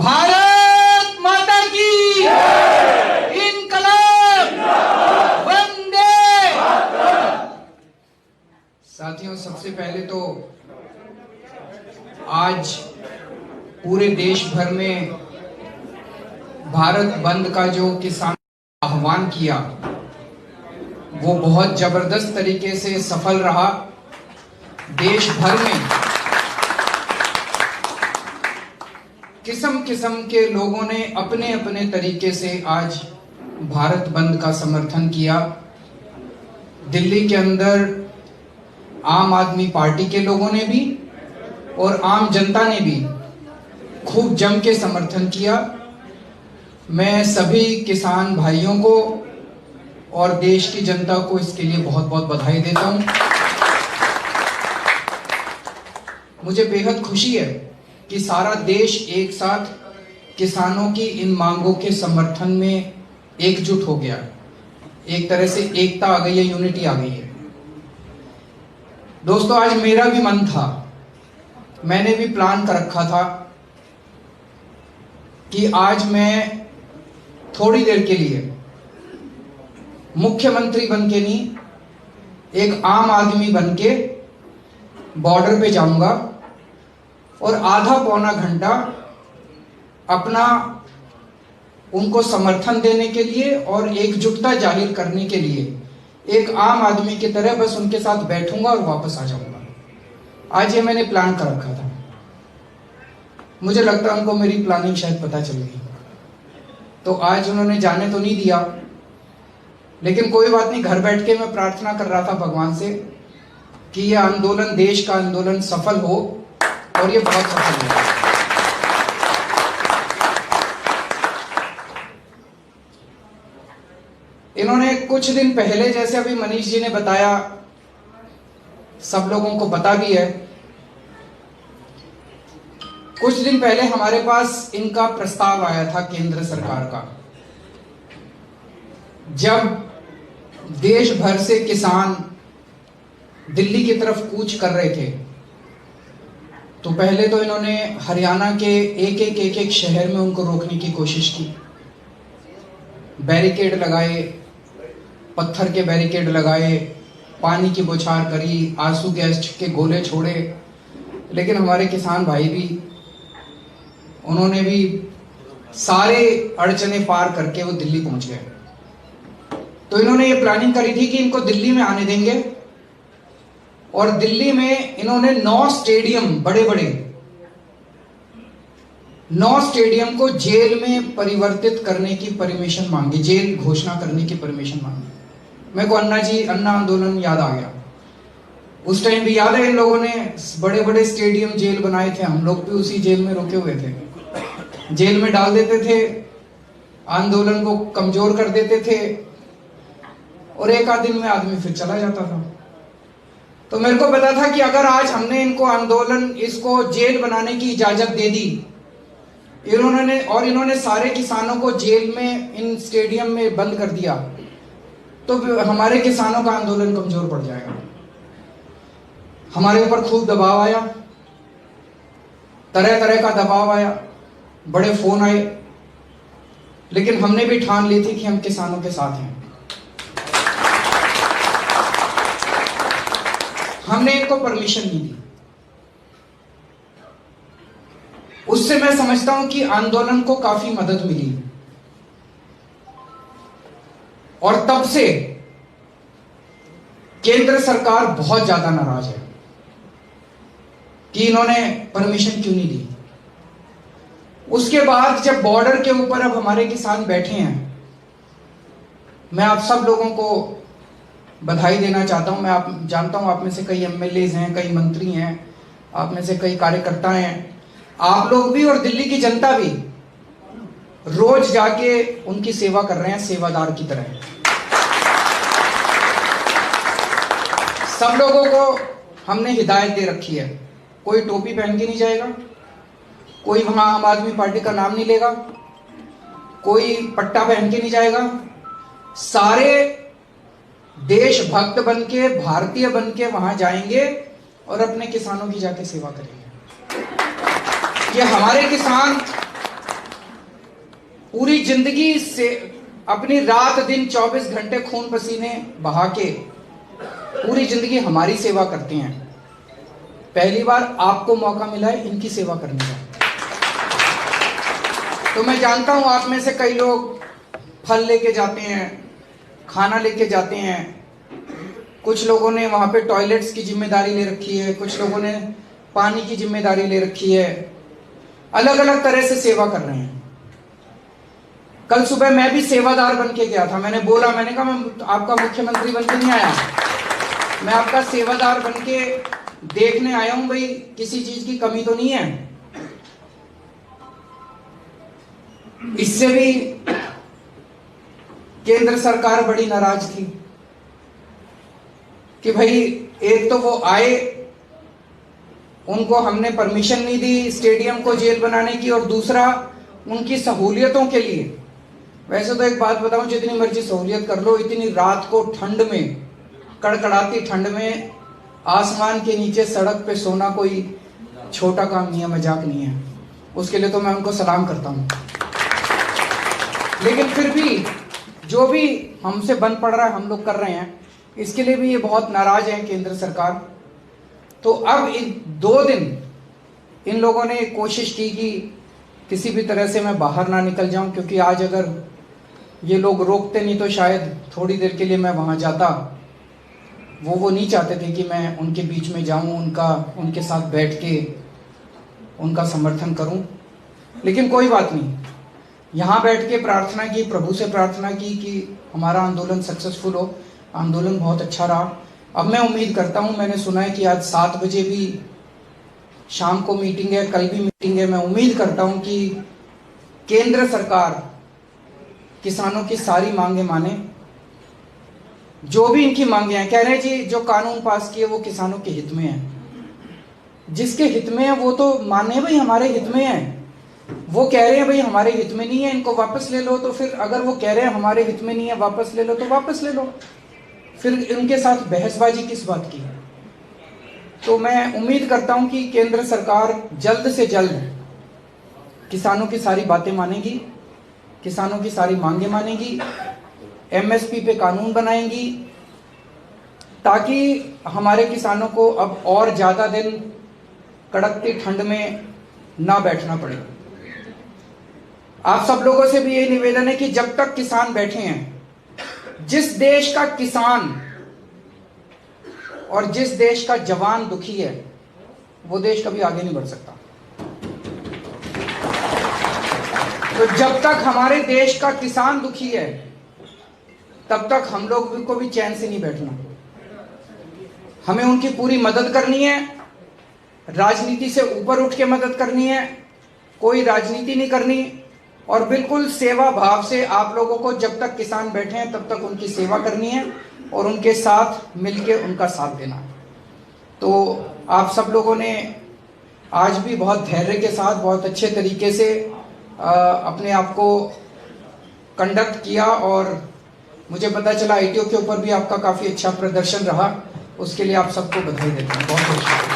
भारत माता की इनकलाब वंदे। साथियों, सबसे पहले तो आज पूरे देश भर में भारत बंद का जो किसान आह्वान किया वो बहुत जबरदस्त तरीके से सफल रहा। देश भर में किस्म किस्म के लोगों ने अपने अपने तरीके से आज भारत बंद का समर्थन किया। दिल्ली के अंदर आम आदमी पार्टी के लोगों ने भी और आम जनता ने भी खूब जम के समर्थन किया। मैं सभी किसान भाइयों को और देश की जनता को इसके लिए बहुत बहुत बधाई देता हूं। मुझे बेहद खुशी है कि सारा देश एक साथ किसानों की इन मांगों के समर्थन में एकजुट हो गया। एक तरह से एकता आ गई है, यूनिटी आ गई है। दोस्तों, आज मेरा भी मन था, मैंने भी प्लान कर रखा था कि आज मैं थोड़ी देर के लिए मुख्यमंत्री बनके नहीं, एक आम आदमी बनके बॉर्डर पे जाऊंगा और आधा पौना घंटा अपना उनको समर्थन देने के लिए और एकजुटता जाहिर करने के लिए एक आम आदमी की तरह बस उनके साथ बैठूंगा और वापस आ जाऊंगा। आज ये मैंने प्लान कर रखा था। मुझे लगता है उनको मेरी प्लानिंग शायद पता चल गई, तो आज उन्होंने जाने तो नहीं दिया, लेकिन कोई बात नहीं। घर बैठ के मैं प्रार्थना कर रहा था भगवान से कि यह आंदोलन, देश का आंदोलन सफल हो, और ये बहुत सफल हुआ। इन्होंने कुछ दिन पहले, जैसे अभी मनीष जी ने बताया, सब लोगों को पता भी है, कुछ दिन पहले हमारे पास इनका प्रस्ताव आया था केंद्र सरकार का। जब देश भर से किसान दिल्ली की तरफ कूच कर रहे थे, तो पहले तो इन्होंने हरियाणा के एक एक शहर में उनको रोकने की कोशिश की। बैरिकेड लगाए, पत्थर के बैरिकेड लगाए, पानी की बौछार करी, आंसू गैस के गोले छोड़े, लेकिन हमारे किसान भाई भी, उन्होंने भी सारे अड़चने पार करके वो दिल्ली पहुंच गए। तो इन्होंने ये प्लानिंग करी थी कि इनको दिल्ली में आने देंगे, और दिल्ली में इन्होंने 9 स्टेडियम, बड़े बड़े 9 स्टेडियम को जेल में परिवर्तित करने की परमिशन मांगी, जेल घोषणा करने की परमिशन मांगी। मेरे को अन्ना आंदोलन याद आ गया। उस टाइम भी याद है, इन लोगों ने बड़े बड़े स्टेडियम, जेल बनाए थे। हम लोग भी उसी जेल में रुके हुए थे। जेल में डाल देते थे, आंदोलन को कमजोर कर देते थे, और एक आध दिन में आदमी फिर चला जाता था। तो मेरे को पता था कि अगर आज हमने इनको आंदोलन, इसको जेल बनाने की इजाजत दे दी, इन्होंने सारे किसानों को जेल में, इन स्टेडियम में बंद कर दिया, तो हमारे किसानों का आंदोलन कमजोर पड़ जाएगा। हमारे ऊपर खूब दबाव आया, तरह तरह का दबाव आया, बड़े फोन आए, लेकिन हमने भी ठान ली थी कि हम किसानों के साथ हैं। हमने इनको परमिशन नहीं दी। उससे मैं समझता हूं कि आंदोलन को काफी मदद मिली, और तब से केंद्र सरकार बहुत ज्यादा नाराज है कि इन्होंने परमिशन क्यों नहीं दी। उसके बाद जब बॉर्डर के ऊपर अब हमारे किसान बैठे हैं, मैं आप सब लोगों को बधाई देना चाहता हूं। मैं जानता हूं आप में से कई एमएलएज हैं, कई मंत्री हैं, आप में से कई कार्यकर्ता हैं। आप लोग भी और दिल्ली की जनता भी रोज जाके उनकी सेवा कर रहे हैं, सेवादार की तरह। सब लोगों को हमने हिदायत दे रखी है, कोई टोपी पहन के नहीं जाएगा, कोई वहां आम आदमी पार्टी का नाम नहीं लेगा, कोई पट्टा पहन के नहीं जाएगा। सारे देशभक्त बनके, भारतीय बनके वहां जाएंगे और अपने किसानों की जाके सेवा करेंगे। ये हमारे किसान पूरी जिंदगी से अपनी रात दिन 24 घंटे खून पसीने बहा के पूरी जिंदगी हमारी सेवा करते हैं। पहली बार आपको मौका मिला है इनकी सेवा करने का। तो मैं जानता हूं आप में से कई लोग फल लेके जाते हैं, खाना लेके जाते हैं, कुछ लोगों ने वहां पे टॉयलेट्स की जिम्मेदारी ले रखी है, कुछ लोगों ने पानी की जिम्मेदारी ले रखी है, अलग अलग तरह से सेवा कर रहे हैं। कल सुबह मैं भी सेवादार बन के गया था। मैंने कहा मैं आपका मुख्यमंत्री बन के नहीं आया, मैं आपका सेवादार बन के देखने आया हूं भाई किसी चीज की कमी तो नहीं है। इससे भी केंद्र सरकार बड़ी नाराज थी कि भाई एक तो वो आए, उनको हमने परमिशन नहीं दी स्टेडियम को जेल बनाने की, और दूसरा उनकी सहूलियतों के लिए, वैसे तो एक बात बताऊं, जितनी मर्जी सहूलियत कर लो, इतनी रात को ठंड में, कड़कड़ाती ठंड में आसमान के नीचे सड़क पे सोना कोई छोटा काम नहीं है, मजाक नहीं है। उसके लिए तो मैं उनको सलाम करता हूं। लेकिन फिर भी जो भी हमसे बन पड़ रहा है हम लोग कर रहे हैं, इसके लिए भी ये बहुत नाराज है केंद्र सरकार। तो अब इन 2 दिन इन लोगों ने कोशिश की कि किसी भी तरह से मैं बाहर ना निकल जाऊं, क्योंकि आज अगर ये लोग रोकते नहीं तो शायद थोड़ी देर के लिए मैं वहां जाता। वो नहीं चाहते थे कि मैं उनके बीच में जाऊं, उनके साथ बैठ के उनका समर्थन करूं। लेकिन कोई बात नहीं, यहाँ बैठ के प्रार्थना की, प्रभु से प्रार्थना की कि हमारा आंदोलन सक्सेसफुल हो। आंदोलन बहुत अच्छा रहा। अब मैं उम्मीद करता हूं, मैंने सुना है कि आज 7 बजे भी शाम को मीटिंग है, कल भी मीटिंग है। मैं उम्मीद करता हूं कि केंद्र सरकार किसानों की सारी मांगे माने। जो भी इनकी मांगे हैं, कह रहे हैं जी जो कानून पास किए वो किसानों के हित में है। जिसके हित में है वो तो माने भाई हमारे हित में है। वो कह रहे हैं भाई हमारे हित में नहीं है, इनको वापस ले लो। तो फिर अगर वो कह रहे हैं हमारे हित में नहीं है, वापस ले लो, तो वापस ले लो। फिर उनके साथ बहसबाजी किस बात की? तो मैं उम्मीद करता हूं कि केंद्र सरकार जल्द से जल्द किसानों की सारी बातें मानेगी, किसानों की सारी मांगे मानेगी, एमएसपी पे कानून बनाएंगी, ताकि हमारे किसानों को अब और ज्यादा दिन कड़कती ठंड में ना बैठना पड़े। आप सब लोगों से भी यही निवेदन है कि जब तक किसान बैठे हैं, जिस देश का किसान और जिस देश का जवान दुखी है, वो देश कभी आगे नहीं बढ़ सकता। तो जब तक हमारे देश का किसान दुखी है, तब तक हम लोग को भी चैन से नहीं बैठना। हमें उनकी पूरी मदद करनी है, राजनीति से ऊपर उठ के मदद करनी है, कोई राजनीति नहीं करनी, और बिल्कुल सेवा भाव से आप लोगों को जब तक किसान बैठे हैं तब तक उनकी सेवा करनी है और उनके साथ मिलके उनका साथ देना है। तो आप सब लोगों ने आज भी बहुत धैर्य के साथ, बहुत अच्छे तरीके से अपने आप को कंडक्ट किया, और मुझे पता चला आईटीओ के ऊपर भी आपका काफ़ी अच्छा प्रदर्शन रहा। उसके लिए आप सबको बधाई देता हूँ। बहुत बहुत शुक्रिया।